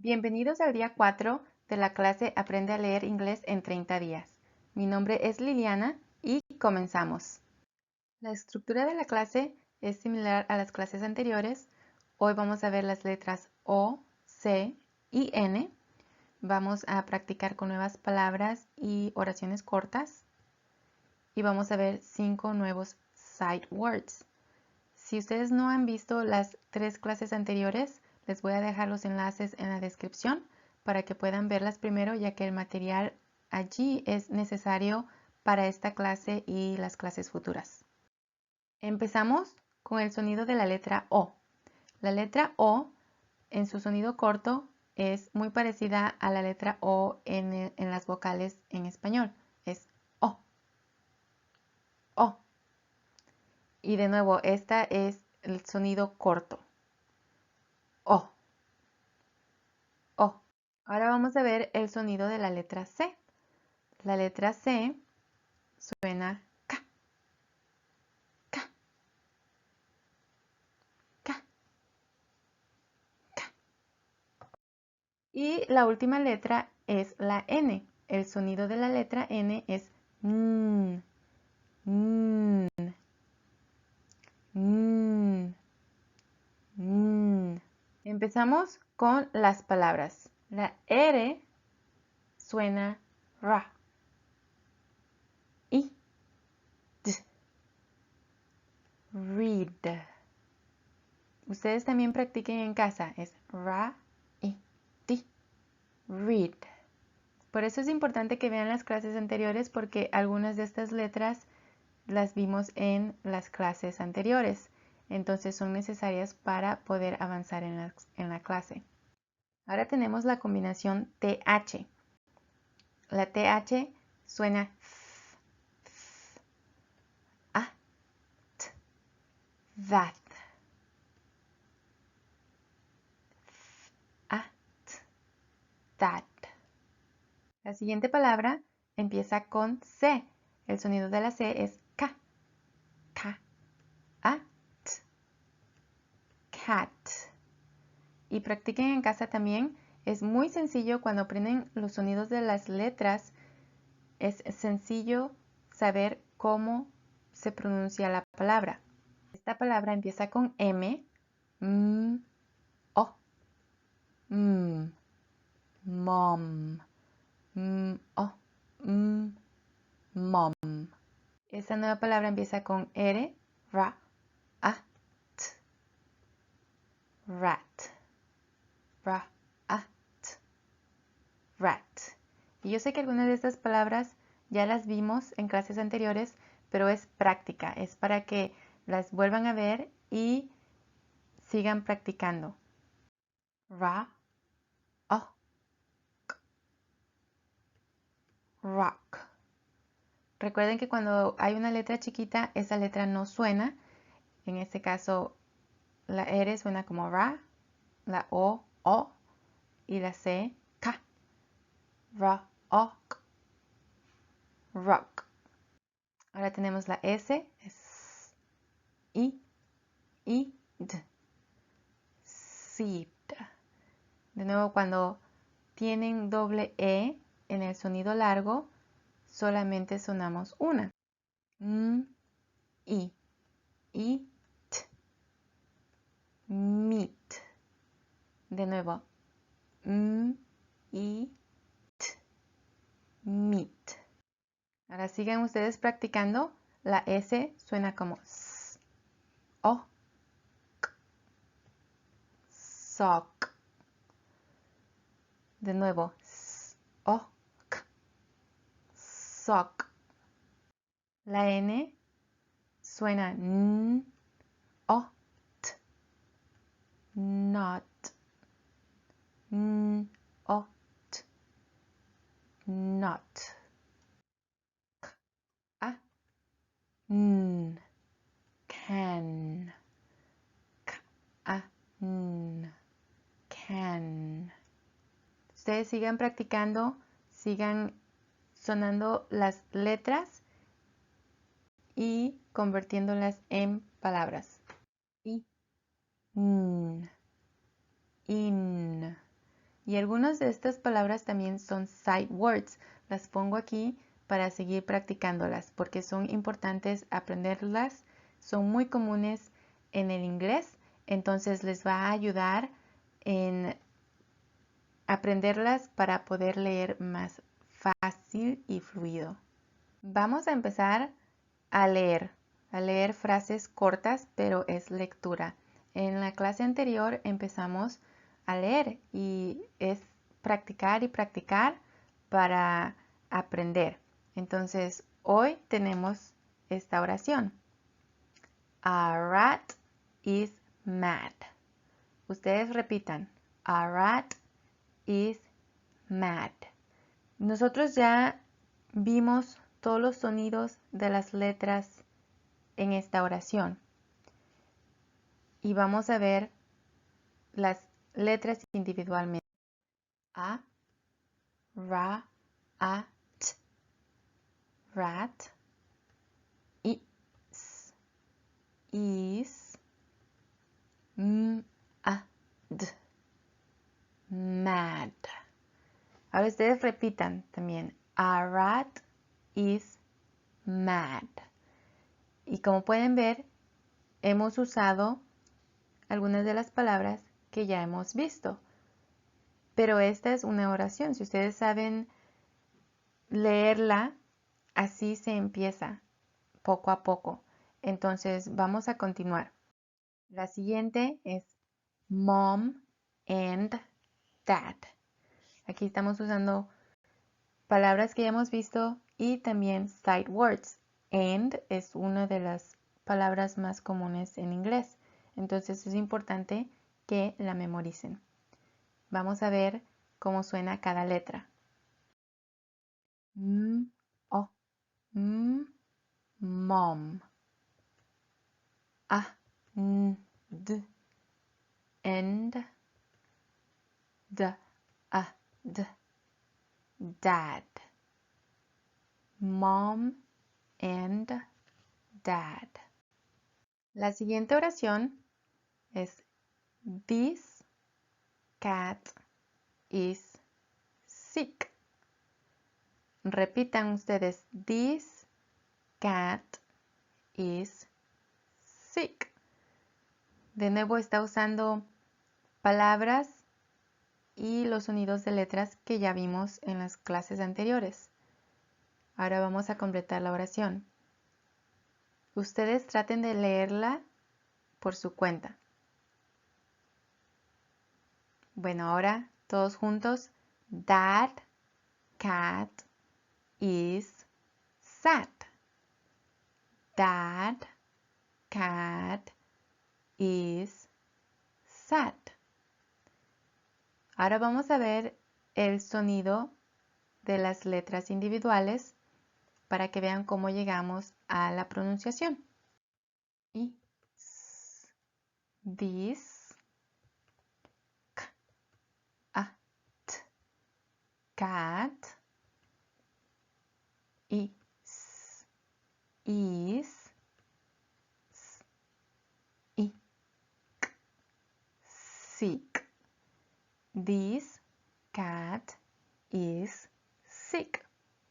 Bienvenidos al día 4 de la clase Aprende a leer inglés en 30 días. Mi nombre es Liliana y comenzamos. La estructura de la clase es similar a las clases anteriores. Hoy vamos a ver las letras O, C y N. Vamos a practicar con nuevas palabras y oraciones cortas. Y vamos a ver 5 nuevos sight words. Si ustedes no han visto las 3 clases anteriores, les voy a dejar los enlaces en la descripción para que puedan verlas primero, ya que el material allí es necesario para esta clase y las clases futuras. Empezamos con el sonido de la letra O. La letra O, en su sonido corto, es muy parecida a la letra O en las vocales en español. Es O. O. Y de nuevo, esta es el sonido corto. O. O. Ahora vamos a ver el sonido de la letra C. La letra C suena K. K. K. K. Y la última letra es la N. El sonido de la letra N es N. N. N. N. Empezamos con las palabras. La R suena ra. I. D. Read. Ustedes también practiquen en casa. Es ra, i, di. Read. Por eso es importante que vean las clases anteriores porque algunas de estas letras las vimos en las clases anteriores. Entonces son necesarias para poder avanzar en la clase. Ahora tenemos la combinación TH. La TH suena th, a, t, that. A, t, that. La siguiente palabra empieza con C. El sonido de la C es K. K, a, t, cat. Y practiquen en casa también. Es muy sencillo cuando aprenden los sonidos de las letras. Es sencillo saber cómo se pronuncia la palabra. Esta palabra empieza con M, M, O, M, mom, M, O, M, mom. Esta nueva palabra empieza con R, ra, a, t, rat, ra, a, t, rat. Y yo sé que algunas de estas palabras ya las vimos en clases anteriores, pero es práctica, es para que las vuelvan a ver y sigan practicando. Ra, o, rock. Recuerden que cuando hay una letra chiquita, esa letra no suena. En este caso, la R suena como ra, la O, y la C, K. Ra, o, rock. Ahora tenemos la S, es I, d. Seed. De nuevo, cuando tienen doble E en el sonido largo, solamente sonamos una. I, t. Meat. De nuevo, i, t. Meat. Ahora sigan ustedes practicando. La S suena como S, O, K, sock. De nuevo, S, O, K, sock. La N suena N, O, T, not. N, O, T, not. K, A, N, can. K, A, N, can. Ustedes sigan practicando, sigan sonando las letras y convirtiéndolas en palabras. I, n, in. Y algunas de estas palabras también son sight words. Las pongo aquí para seguir practicándolas porque son importantes aprenderlas. Son muy comunes en el inglés, entonces les va a ayudar en aprenderlas para poder leer más fácil y fluido. Vamos a empezar a leer frases cortas, pero es lectura. En la clase anterior empezamos a leer y es practicar y practicar para aprender. Entonces, hoy tenemos esta oración. A rat is mad. Ustedes repitan. A rat is mad. Nosotros ya vimos todos los sonidos de las letras en esta oración. Y vamos a ver las letras individualmente. A, ra, a, t, rat. Is, a, d, mad. Ahora ustedes repitan también. A rat is mad. Y como pueden ver, hemos usado algunas de las palabras que ya hemos visto. Pero esta es una oración. Si ustedes saben leerla, así se empieza poco a poco. Entonces vamos a continuar. La siguiente es mom and dad. Aquí estamos usando palabras que ya hemos visto y también sight words. And es una de las palabras más comunes en inglés. Entonces es importante que la memoricen. Vamos a ver cómo suena cada letra. M, o, m, mom. A, n, d, and, d, a, d, dad. Mom and dad. La siguiente oración es this cat is sick. Repitan ustedes, this cat is sick. De nuevo está usando palabras y los sonidos de letras que ya vimos en las clases anteriores. Ahora vamos a completar la oración. Ustedes traten de leerla por su cuenta. Bueno, ahora todos juntos. That cat is sad. That cat is sad. Ahora vamos a ver el sonido de las letras individuales para que vean cómo llegamos a la pronunciación. Y s, this, k, a, t, cat, y s, is, s, y, k, sick. This cat is sick.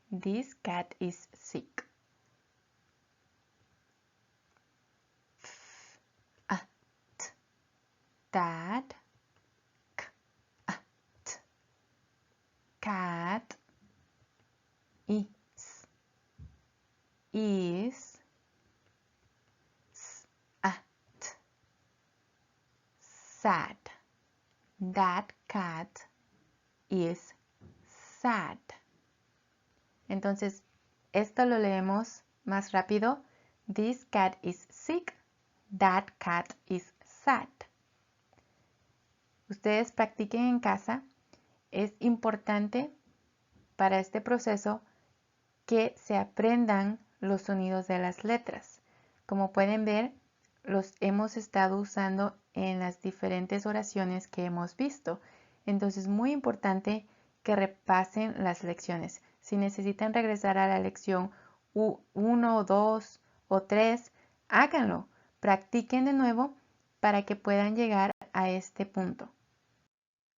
This cat is sick. F, a, t, dad, k, a, t, cat, is, s, a, t, sad. That cat is sad. Entonces, esto lo leemos más rápido. This cat is sick. That cat is sad. Ustedes practiquen en casa. Es importante para este proceso que se aprendan los sonidos de las letras. Como pueden ver, los hemos estado usando en las diferentes oraciones que hemos visto. Entonces es muy importante que repasen las lecciones. Si necesitan regresar a la lección 1, 2 o 3, háganlo. Practiquen de nuevo para que puedan llegar a este punto.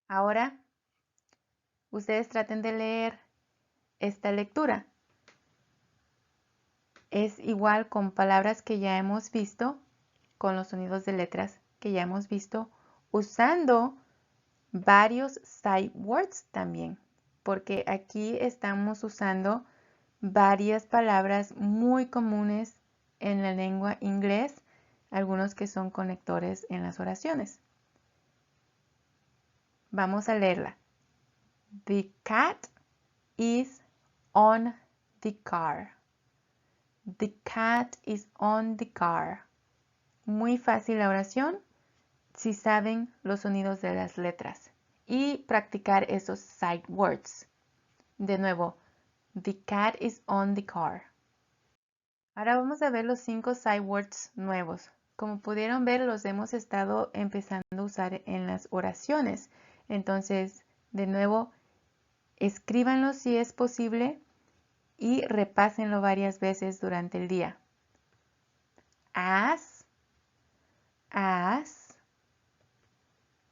Ahora ustedes traten de leer esta lectura. Es igual con palabras que ya hemos visto, con los sonidos de letras que ya hemos visto, usando varios sight words también, porque aquí estamos usando varias palabras muy comunes en la lengua inglés, algunos que son conectores en las oraciones. Vamos a leerla. The cat is on the car. The cat is on the car. Muy fácil la oración si saben los sonidos de las letras y practicar esos sight words. De nuevo, the cat is on the car. Ahora vamos a ver los 5 sight words nuevos. Como pudieron ver, los hemos estado empezando a usar en las oraciones. Entonces, de nuevo, escríbanlos si es posible y repásenlo varias veces durante el día. As,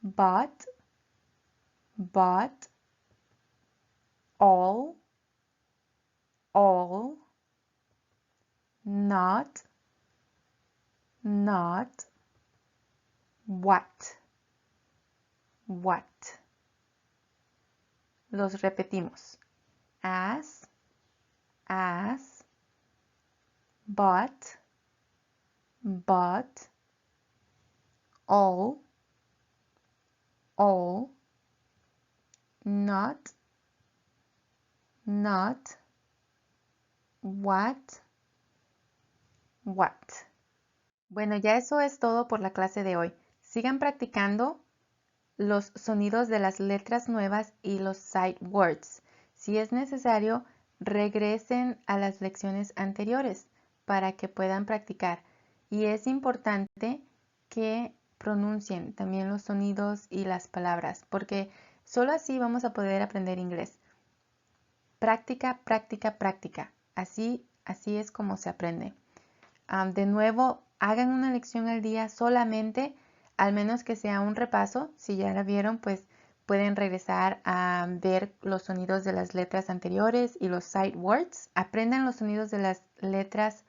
but, all, not, what. Los repetimos. As, but, all, not, what. Bueno, ya eso es todo por la clase de hoy. Sigan practicando los sonidos de las letras nuevas y los sight words. Si es necesario, regresen a las lecciones anteriores para que puedan practicar. Y es importante que pronuncien también los sonidos y las palabras, porque solo así vamos a poder aprender inglés. Práctica, práctica, práctica. Así es como se aprende. De nuevo, hagan una lección al día solamente, al menos que sea un repaso. Si ya la vieron, pues pueden regresar a ver los sonidos de las letras anteriores y los sight words. Aprendan los sonidos de las letras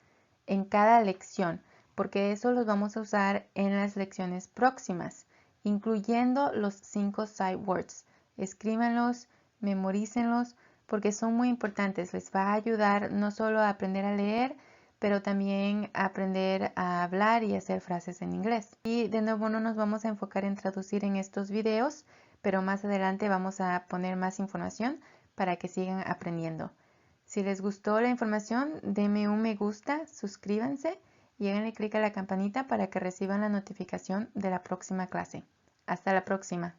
en cada lección, porque eso los vamos a usar en las lecciones próximas, incluyendo los 5 sight words. Escríbanlos, memorícenlos, porque son muy importantes. Les va a ayudar no solo a aprender a leer, pero también a aprender a hablar y hacer frases en inglés. Y de nuevo no nos vamos a enfocar en traducir en estos videos, pero más adelante vamos a poner más información para que sigan aprendiendo. Si les gustó la información, denme un me gusta, suscríbanse y háganle clic a la campanita para que reciban la notificación de la próxima clase. Hasta la próxima.